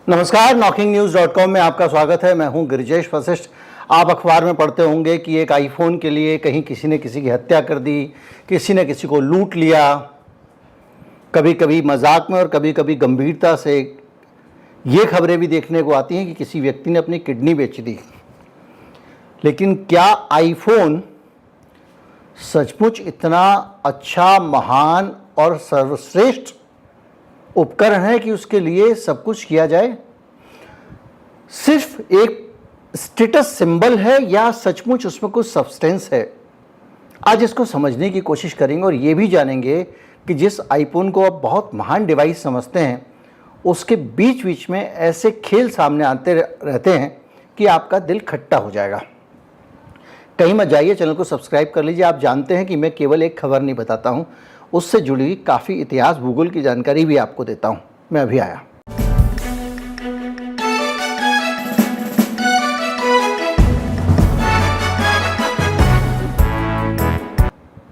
नमस्कार, knocking-news.com में आपका स्वागत है। मैं हूं गिरिजेश वशिष्ठ। आप अखबार में पढ़ते होंगे कि एक आईफोन के लिए कहीं किसी ने किसी की हत्या कर दी, किसी ने किसी को लूट लिया, कभी कभी मजाक में और कभी कभी गंभीरता से ये खबरें भी देखने को आती हैं कि किसी व्यक्ति ने अपनी किडनी बेच दी। लेकिन क्या आईफोन सचमुच इतना अच्छा, महान और सर्वश्रेष्ठ उपकरण है कि उसके लिए सब कुछ किया जाए? सिर्फ एक स्टेटस सिंबल है या सचमुच उसमें कुछ सब्सटेंस है? आज इसको समझने की कोशिश करेंगे और ये भी जानेंगे कि जिस आईफोन को आप बहुत महान डिवाइस समझते हैं, उसके बीच बीच में ऐसे खेल सामने आते रहते हैं कि आपका दिल खट्टा हो जाएगा। कहीं मत जाइए, चैनल को सब्सक्राइब कर लीजिए। आप जानते हैं कि मैं केवल एक खबर नहीं बताता हूँ, उससे जुड़ी काफ़ी इतिहास, भूगोल की जानकारी भी आपको देता हूँ। मैं अभी आया।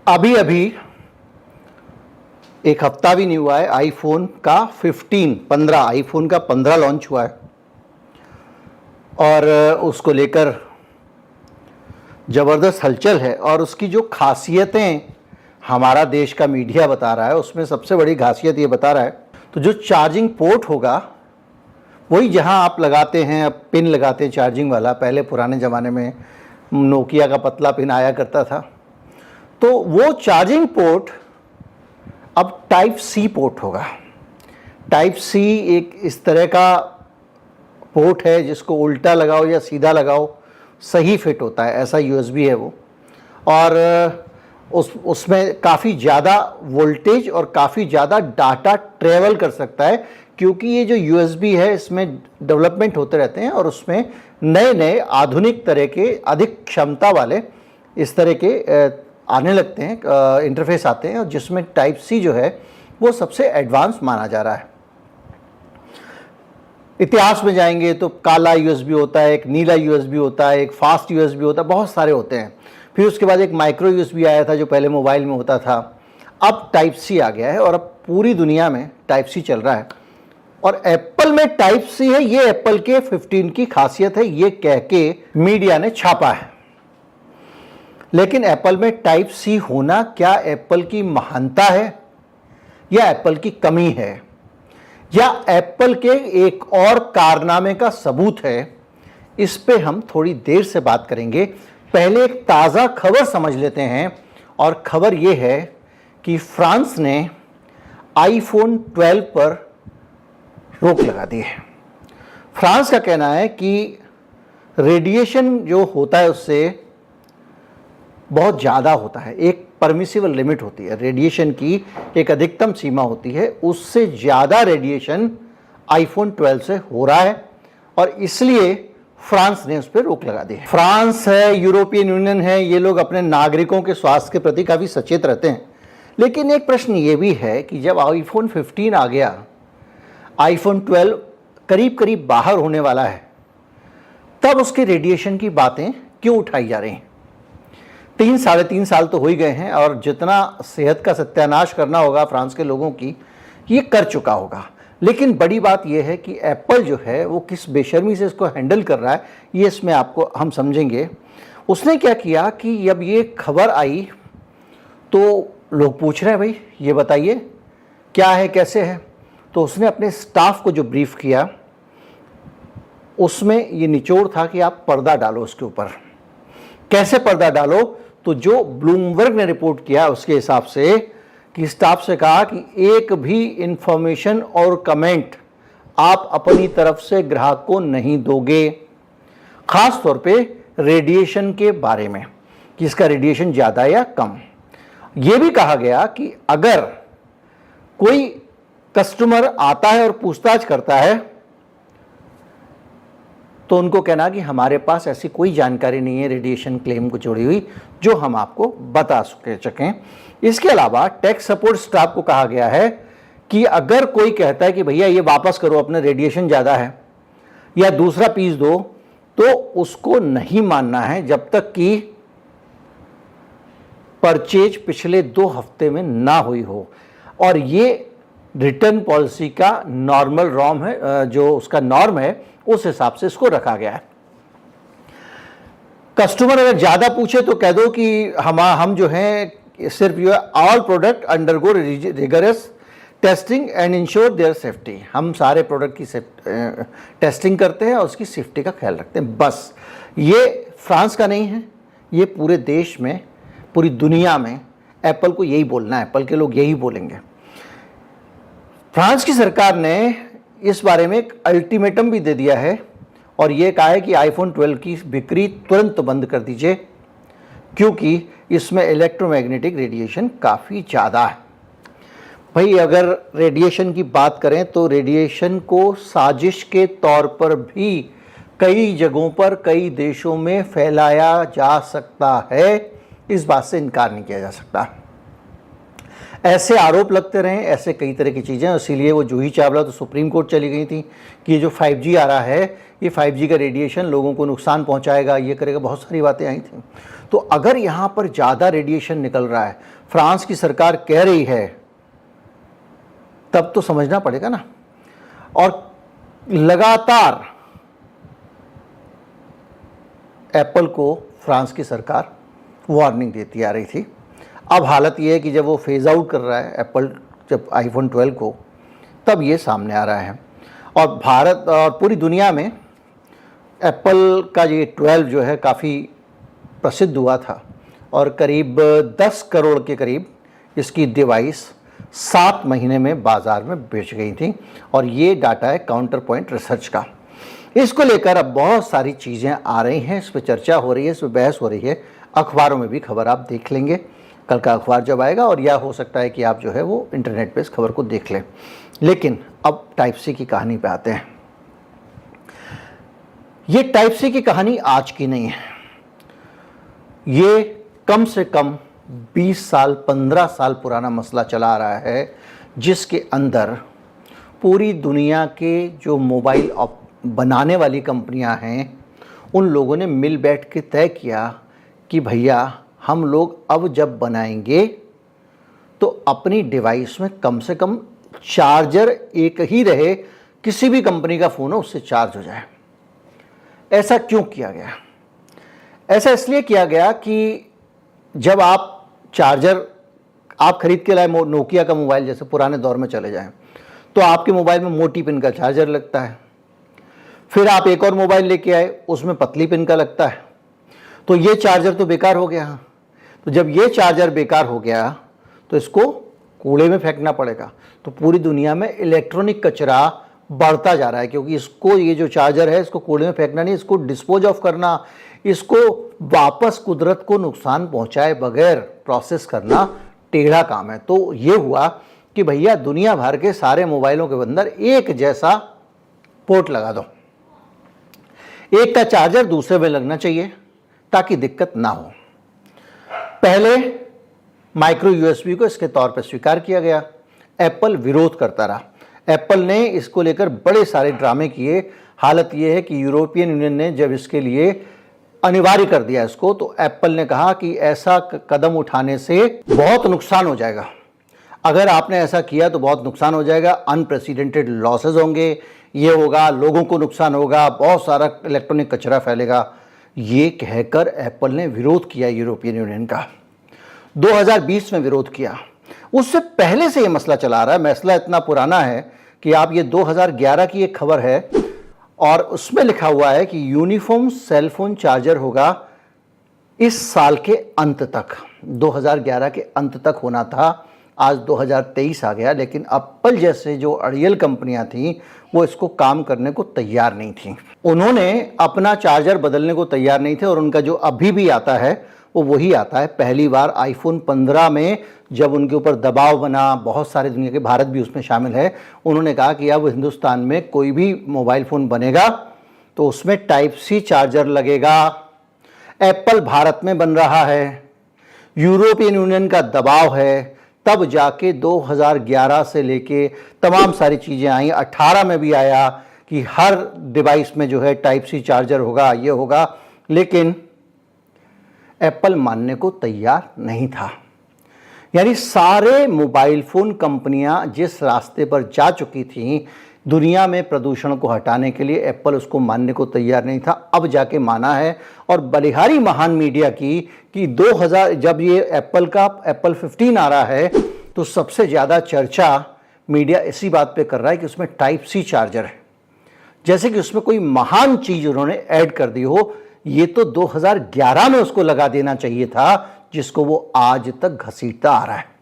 अभी एक हफ्ता भी नहीं हुआ है, आईफोन का 15 आईफोन का 15 लॉन्च हुआ है और उसको लेकर ज़बरदस्त हलचल है। और उसकी जो खासियतें हमारा देश का मीडिया बता रहा है, उसमें सबसे बड़ी खासियत ये बता रहा है, तो जो चार्जिंग पोर्ट होगा वही जहां आप लगाते हैं, अब पिन लगाते हैं चार्जिंग वाला। पहले पुराने ज़माने में नोकिया का पतला पिन आया करता था, तो वो चार्जिंग पोर्ट अब टाइप सी पोर्ट होगा। टाइप सी एक इस तरह का पोर्ट है जिसको उल्टा लगाओ या सीधा लगाओ सही फिट होता है, ऐसा यूएसबी है वो। और उसमें काफ़ी ज़्यादा वोल्टेज और काफ़ी ज़्यादा डाटा ट्रेवल कर सकता है, क्योंकि ये जो यूएसबी है इसमें डेवलपमेंट होते रहते हैं और उसमें नए नए आधुनिक तरह के, अधिक क्षमता वाले इस तरह के आने लगते हैं, इंटरफेस आते हैं, और जिसमें टाइप सी जो है वो सबसे एडवांस माना जा रहा है। इतिहास में जाएंगे तो काला यूएसबी होता है, एक नीला यूएसबी होता है, एक फास्ट यूएसबी होता है, बहुत सारे होते हैं। फिर उसके बाद एक माइक्रो यूएसबी आया था जो पहले मोबाइल में होता था। अब टाइप सी आ गया है और अब पूरी दुनिया में टाइप सी चल रहा है। और एप्पल में टाइप सी है, ये एप्पल के 15 की खासियत है, ये कह के मीडिया ने छापा है। लेकिन एप्पल में टाइप सी होना क्या एप्पल की महानता है या एप्पल की कमी है, या एप्पल के एक और कारनामे का सबूत है? इस पे हम थोड़ी देर से बात करेंगे। पहले एक ताज़ा खबर समझ लेते हैं, और खबर यह है कि फ्रांस ने आईफोन 12 पर रोक लगा दी है। फ्रांस का कहना है कि रेडिएशन जो होता है उससे बहुत ज़्यादा होता है, एक परमिसिबल लिमिट होती है, रेडिएशन की एक अधिकतम सीमा होती है, उससे ज़्यादा रेडिएशन आईफोन 12 से हो रहा है और इसलिए फ्रांस ने उस पर रोक लगा दी है। फ्रांस है, यूरोपियन यूनियन है, ये लोग अपने नागरिकों के स्वास्थ्य के प्रति काफ़ी सचेत रहते हैं। लेकिन एक प्रश्न ये भी है कि जब आईफोन 15 आ गया, आईफोन 12 करीब करीब बाहर होने वाला है, तब उसके रेडिएशन की बातें क्यों उठाई जा रही हैं? 3-3.5 साल तो हो ही गए हैं और जितना सेहत का सत्यानाश करना होगा फ्रांस के लोगों की, ये कर चुका होगा। लेकिन बड़ी बात यह है कि एप्पल जो है वो किस बेशर्मी से इसको हैंडल कर रहा है, ये इसमें आपको हम समझेंगे। उसने क्या किया कि जब ये खबर आई तो लोग पूछ रहे हैं, भाई ये बताइए क्या है, कैसे है? तो उसने अपने स्टाफ को जो ब्रीफ किया उसमें ये निचोड़ था कि आप पर्दा डालो उसके ऊपर। कैसे पर्दा डालो? तो जो ब्लूमबर्ग ने रिपोर्ट किया उसके हिसाब से कि स्टाफ से कहा कि एक भी इंफॉर्मेशन और कमेंट आप अपनी तरफ से ग्राहक को नहीं दोगे, खास तौर पे रेडिएशन के बारे में कि इसका रेडिएशन ज़्यादा या कम। ये भी कहा गया कि अगर कोई कस्टमर आता है और पूछताछ करता है तो उनको कहना कि हमारे पास ऐसी कोई जानकारी नहीं है रेडिएशन क्लेम को जुड़ी हुई जो हम आपको बता सकें। इसके अलावा टेक सपोर्ट स्टाफ को कहा गया है कि अगर कोई कहता है कि भैया ये वापस करो, अपना रेडिएशन ज़्यादा है, या दूसरा पीस दो, तो उसको नहीं मानना है जब तक कि परचेज पिछले 2 हफ्ते में ना हुई हो। और ये रिटर्न पॉलिसी का नॉर्मल रॉम है, जो उसका नॉर्म है उस हिसाब से इसको रखा गया है। कस्टमर अगर ज़्यादा पूछे तो कह दो कि हम जो हैं सिर्फ जो है all product undergo rigorous testing and ensure their safety. हम सारे प्रोडक्ट की टेस्टिंग करते हैं और उसकी सेफ्टी का ख्याल रखते हैं। बस ये फ्रांस का नहीं है, ये पूरे देश में, पूरी दुनिया में एप्पल को यही बोलना है, एप्पल के लोग यही बोलेंगे। फ्रांस की सरकार ने इस बारे में एक अल्टीमेटम भी दे दिया है और ये कहा है कि आईफोन 12 की बिक्री तुरंत बंद कर दीजिए, क्योंकि इसमें इलेक्ट्रोमैग्नेटिक रेडिएशन काफ़ी ज़्यादा है। भाई अगर रेडिएशन की बात करें तो रेडिएशन को साजिश के तौर पर भी कई जगहों पर, कई देशों में फैलाया जा सकता है, इस बात से इनकार नहीं किया जा सकता। ऐसे आरोप लगते रहे, ऐसे कई तरह की चीज़ें, इसीलिए वो जूही चावला तो सुप्रीम कोर्ट चली गई थी कि ये जो 5G आ रहा है, ये 5G का रेडिएशन लोगों को नुकसान पहुंचाएगा, ये करेगा, बहुत सारी बातें आई थी। तो अगर यहाँ पर ज़्यादा रेडिएशन निकल रहा है, फ्रांस की सरकार कह रही है, तब तो समझना पड़ेगा ना। और लगातार एप्पल को फ्रांस की सरकार वार्निंग देती आ रही थी। अब हालत ये है कि जब वो फेज़ आउट कर रहा है एप्पल, जब आईफोन 12 को, तब ये सामने आ रहा है। और भारत और पूरी दुनिया में एप्पल का ये 12 जो है काफ़ी प्रसिद्ध हुआ था और करीब 10 करोड़ के करीब इसकी डिवाइस 7 महीने में बाज़ार में बेच गई थी। और ये डाटा है काउंटर पॉइंट रिसर्च का। इसको लेकर अब बहुत सारी चीज़ें आ रही हैं, इस पर चर्चा हो रही है, इस पर बहस हो रही है, अखबारों में भी खबर आप देख लेंगे कल का अखबार जब आएगा, और या हो सकता है कि आप जो है वो इंटरनेट पे इस खबर को देख लें। लेकिन अब टाइप सी की कहानी पे आते हैं। ये टाइप सी की कहानी आज की नहीं है, ये कम से कम 20 साल 15 साल पुराना मसला चला आ रहा है, जिसके अंदर पूरी दुनिया के जो मोबाइल बनाने वाली कंपनियां हैं, उन लोगों ने मिल बैठ के तय किया कि भैया हम लोग अब जब बनाएंगे तो अपनी डिवाइस में कम से कम चार्जर एक ही रहे, किसी भी कंपनी का फ़ोन हो उससे चार्ज हो जाए। ऐसा क्यों किया गया? ऐसा इसलिए किया गया कि जब आप चार्जर आप खरीद के लाए, नोकिया का मोबाइल जैसे पुराने दौर में चले जाएं, तो आपके मोबाइल में मोटी पिन का चार्जर लगता है। फिर आप एक और मोबाइल लेके आए, उसमें पतली पिन का लगता है, तो ये चार्जर तो बेकार हो गया। तो जब ये चार्जर बेकार हो गया तो इसको कूड़े में फेंकना पड़ेगा। तो पूरी दुनिया में इलेक्ट्रॉनिक कचरा बढ़ता जा रहा है, क्योंकि इसको, ये जो चार्जर है, इसको कूड़े में फेंकना नहीं, इसको डिस्पोज ऑफ करना, इसको वापस कुदरत को नुकसान पहुंचाए बगैर प्रोसेस करना टेढ़ा काम है। तो ये हुआ कि भैया दुनिया भर के सारे मोबाइलों के अंदर एक जैसा पोर्ट लगा दो, एक का चार्जर दूसरे में लगना चाहिए ताकि दिक्कत ना हो। पहले माइक्रो यूएसबी को इसके तौर पर स्वीकार किया गया, एप्पल विरोध करता रहा। एप्पल ने इसको लेकर बड़े सारे ड्रामे किए। हालत यह है कि यूरोपियन यूनियन ने जब इसके लिए अनिवार्य कर दिया इसको, तो एप्पल ने कहा कि ऐसा कदम उठाने से बहुत नुकसान हो जाएगा, अगर आपने ऐसा किया तो बहुत नुकसान हो जाएगा, अनप्रेसिडेंटेड लॉसेज होंगे, ये होगा, लोगों को नुकसान होगा, बहुत सारा इलेक्ट्रॉनिक कचरा फैलेगा। ये कहकर एप्पल ने विरोध किया यूरोपियन यूनियन का। 2020 में विरोध किया। उससे पहले से ये मसला चला आ रहा है। मसला इतना पुराना है कि आप, ये 2011 की एक खबर है और उसमें लिखा हुआ है कि यूनिफॉर्म सेलफोन चार्जर होगा इस साल के अंत तक। 2011 के अंत तक होना था, आज 2023 आ गया, लेकिन एप्पल जैसे जो अड़ियल कंपनियां थीं वो इसको काम करने को तैयार नहीं थीं। उन्होंने अपना चार्जर बदलने को तैयार नहीं थे और उनका जो अभी भी आता है वो वही आता है। पहली बार आईफोन 15 में जब उनके ऊपर दबाव बना, बहुत सारे दुनिया के, भारत भी उसमें शामिल है, उन्होंने कहा कि अब हिंदुस्तान में कोई भी मोबाइल फ़ोन बनेगा तो उसमें टाइप सी चार्जर लगेगा। एप्पल भारत में बन रहा है, यूरोपियन यूनियन का दबाव है, तब जाके 2011 से लेके तमाम सारी चीज़ें आई। 18 में भी आया कि हर डिवाइस में जो है टाइप सी चार्जर होगा, ये होगा, लेकिन एप्पल मानने को तैयार नहीं था। यानी सारे मोबाइल फ़ोन कंपनियां जिस रास्ते पर जा चुकी थीं दुनिया में प्रदूषण को हटाने के लिए, एप्पल उसको मानने को तैयार नहीं था, अब जाके माना है। और बलिहारी महान मीडिया की कि 2000 जब ये एप्पल 15 आ रहा है तो सबसे ज़्यादा चर्चा मीडिया इसी बात पे कर रहा है कि उसमें टाइप सी चार्जर है, जैसे कि उसमें कोई महान चीज़ उन्होंने ऐड कर दी हो। ये तो 2011 में उसको लगा देना चाहिए था, जिसको वो आज तक घसीटता आ रहा है।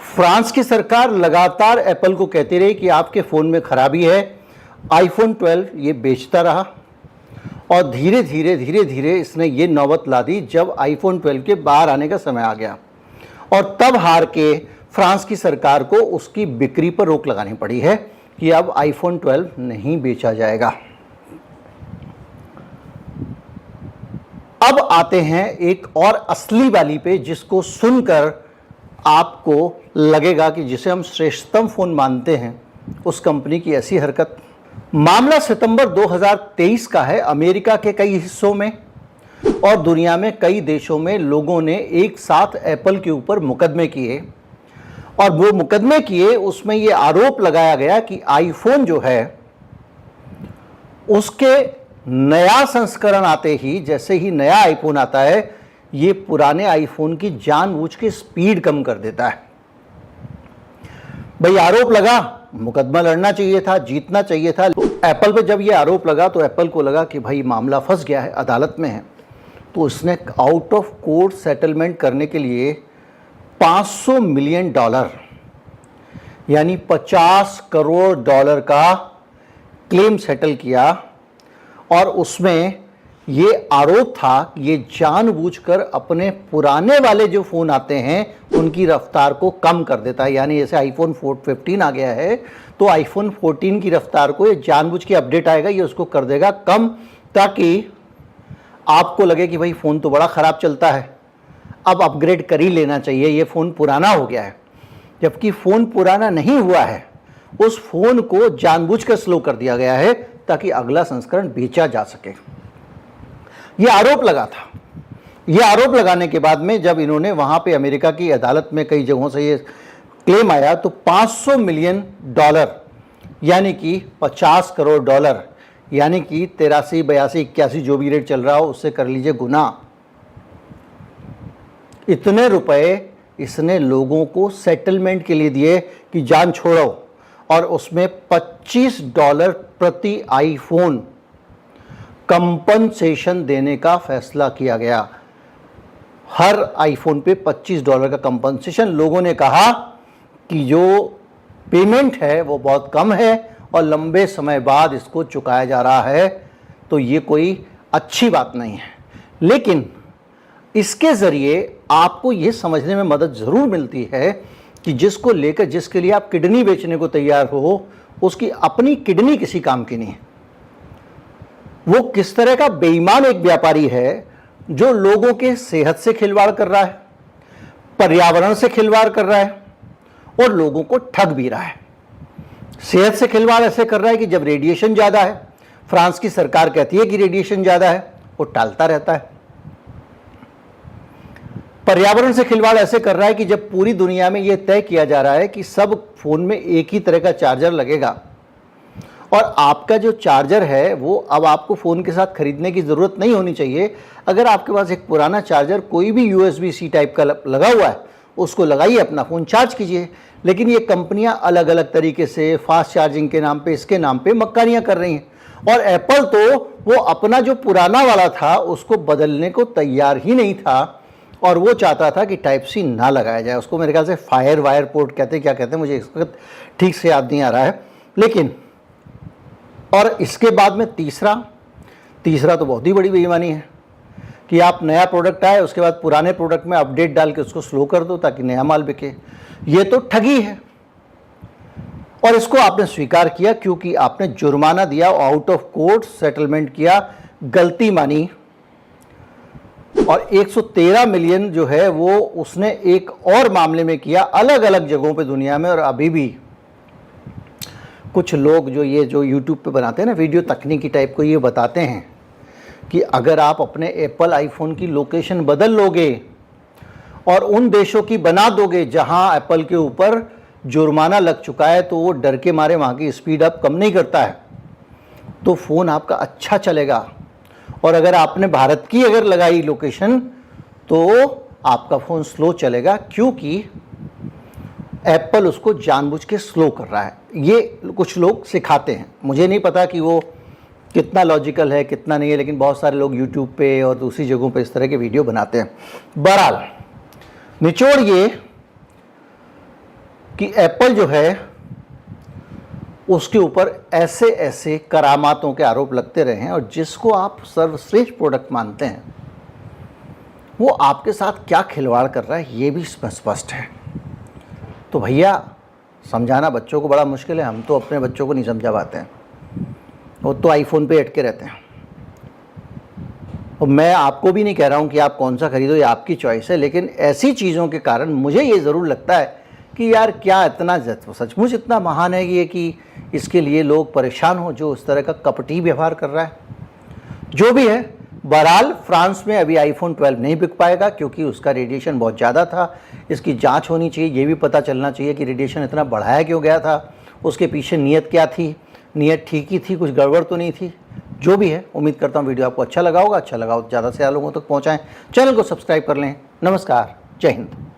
फ्रांस की सरकार लगातार एप्पल को कहती रही कि आपके फ़ोन में खराबी है। आईफोन 12 ये बेचता रहा और धीरे धीरे इसने ये नौबत ला दी जब आईफोन 12 के बाहर आने का समय आ गया, और तब हार के फ्रांस की सरकार को उसकी बिक्री पर रोक लगानी पड़ी है कि अब आईफोन 12 नहीं बेचा जाएगा। अब आते हैं एक और असली वाली पे, जिसको सुनकर आपको लगेगा कि जिसे हम श्रेष्ठतम फ़ोन मानते हैं उस कंपनी की ऐसी हरकत। मामला सितंबर 2023 का है। अमेरिका के कई हिस्सों में और दुनिया में कई देशों में लोगों ने एक साथ एप्पल के ऊपर मुकदमे किए, और वो मुकदमे किए उसमें ये आरोप लगाया गया कि आईफोन जो है उसके नया संस्करण आते ही, जैसे ही नया आईफोन आता है, ये पुराने आईफोन की जानबूझ के स्पीड कम कर देता है। भाई आरोप लगा, मुकदमा लड़ना चाहिए था, जीतना चाहिए था। तो एप्पल पे जब ये आरोप लगा तो एप्पल को लगा कि भाई मामला फंस गया है, अदालत में है, तो उसने आउट ऑफ कोर्ट सेटलमेंट करने के लिए $500 मिलियन यानी $50 करोड़ का क्लेम सेटल किया। और उसमें ये आरोप था कि ये जानबूझकर अपने पुराने वाले जो फ़ोन आते हैं उनकी रफ्तार को कम कर देता है। यानी जैसे आईफोन 15 आ गया है तो आईफोन 14 की रफ्तार को ये जानबूझ के अपडेट आएगा, ये उसको कर देगा कम, ताकि आपको लगे कि भाई फ़ोन तो बड़ा ख़राब चलता है, अब अपग्रेड कर ही लेना चाहिए, ये फ़ोन पुराना हो गया है। जबकि फ़ोन पुराना नहीं हुआ है, उस फ़ोन को जानबूझकर स्लो कर दिया गया है ताकि अगला संस्करण बेचा जा सके। ये आरोप लगा था। ये आरोप लगाने के बाद में जब इन्होंने वहाँ पे अमेरिका की अदालत में कई जगहों से ये क्लेम आया तो $500 मिलियन यानी कि $50 करोड़, यानी कि 83, 82, 81 जो भी रेट चल रहा हो उससे कर लीजिए गुना, इतने रुपए इसने लोगों को सेटलमेंट के लिए दिए कि जान छोड़ो। और उसमें $25 प्रति आईफोन कंपनसेशन देने का फैसला किया गया। हर आईफोन पे $25 का कंपनसेशन। लोगों ने कहा कि जो पेमेंट है वो बहुत कम है और लंबे समय बाद इसको चुकाया जा रहा है, तो ये कोई अच्छी बात नहीं है। लेकिन इसके ज़रिए आपको ये समझने में मदद ज़रूर मिलती है कि जिसको लेकर, जिसके लिए आप किडनी बेचने को तैयार हो, उसकी अपनी किडनी किसी काम की नहीं है। वो किस तरह का बेईमान एक व्यापारी है जो लोगों के सेहत से खिलवाड़ कर रहा है, पर्यावरण से खिलवाड़ कर रहा है और लोगों को ठग भी रहा है। सेहत से खिलवाड़ ऐसे कर रहा है कि जब रेडिएशन ज़्यादा है, फ्रांस की सरकार कहती है कि रेडिएशन ज़्यादा है, वो टालता रहता है। पर्यावरण से खिलवाड़ ऐसे कर रहा है कि जब पूरी दुनिया में ये तय किया जा रहा है कि सब फ़ोन में एक ही तरह का चार्जर लगेगा और आपका जो चार्जर है वो अब आपको फ़ोन के साथ खरीदने की ज़रूरत नहीं होनी चाहिए। अगर आपके पास एक पुराना चार्जर कोई भी USB-C टाइप का लगा हुआ है, उसको लगाइए, अपना फ़ोन चार्ज कीजिए। लेकिन ये कंपनियां अलग अलग तरीके से फास्ट चार्जिंग के नाम पे, इसके नाम पे मक्कारियाँ कर रही हैं। और एप्पल तो वो अपना जो पुराना वाला था उसको बदलने को तैयार ही नहीं था और वो चाहता था कि टाइप सी ना लगाया जाए। उसको मेरे ख्याल से फायर वायर पोर्ट कहते हैं, क्या कहते हैं, मुझे इस वक्त ठीक से याद नहीं आ रहा है। लेकिन और इसके बाद में तीसरा तो बहुत ही बड़ी बेईमानी है कि आप नया प्रोडक्ट आए, उसके बाद पुराने प्रोडक्ट में अपडेट डाल के उसको स्लो कर दो ताकि नया माल बिके। ये तो ठगी है और इसको आपने स्वीकार किया क्योंकि आपने जुर्माना दिया, आउट ऑफ कोर्ट सेटलमेंट किया, गलती मानी। और 113 मिलियन जो है वो उसने एक और मामले में किया अलग अलग जगहों पे दुनिया में। और अभी भी कुछ लोग जो यूट्यूब पे बनाते हैं ना वीडियो तकनीकी टाइप को, ये बताते हैं कि अगर आप अपने एप्पल आईफोन की लोकेशन बदल लोगे और उन देशों की बना दोगे जहां एप्पल के ऊपर जुर्माना लग चुका है, तो वो डर के मारे वहां की स्पीड अप कम नहीं करता है, तो फ़ोन आपका अच्छा चलेगा। और अगर आपने भारत की अगर लगाई लोकेशन, तो आपका फ़ोन स्लो चलेगा, क्योंकि एप्पल उसको जानबूझ के स्लो कर रहा है। ये कुछ लोग सिखाते हैं, मुझे नहीं पता कि वो कितना लॉजिकल है कितना नहीं है, लेकिन बहुत सारे लोग यूट्यूब पे और दूसरी जगहों पे इस तरह के वीडियो बनाते हैं। बहरहाल निचोड़ ये कि एप्पल जो है उसके ऊपर ऐसे ऐसे करामातों के आरोप लगते रहे हैं, और जिसको आप सर्वश्रेष्ठ प्रोडक्ट मानते हैं वो आपके साथ क्या खिलवाड़ कर रहा है ये भी स्पष्ट है। तो भैया समझाना बच्चों को बड़ा मुश्किल है, हम तो अपने बच्चों को नहीं समझा पाते हैं, वो तो आईफोन पे अटके रहते हैं। और मैं आपको भी नहीं कह रहा हूँ कि आप कौन सा खरीदो, ये आपकी चॉइस है, लेकिन ऐसी चीज़ों के कारण मुझे ये ज़रूर लगता है कि यार क्या इतना सचमुच इतना महान है ये कि इसके लिए लोग परेशान हो, जो इस तरह का कपटी व्यवहार कर रहा है। जो भी है, बहरहाल फ्रांस में अभी आईफोन 12 नहीं बिक पाएगा, क्योंकि उसका रेडिएशन बहुत ज़्यादा था। इसकी जांच होनी चाहिए, ये भी पता चलना चाहिए कि रेडिएशन इतना बढ़ाया क्यों गया था, उसके पीछे नीयत क्या थी, नीयत ठीक ही थी, कुछ गड़बड़ तो नहीं थी। जो भी है, उम्मीद करता हूँ वीडियो आपको अच्छा लगा होगा। अच्छा लगा हो तो ज़्यादा से ज़्यादा लोगों तक पहुँचाएँ, चैनल को सब्सक्राइब कर लें। नमस्कार, जय हिंद।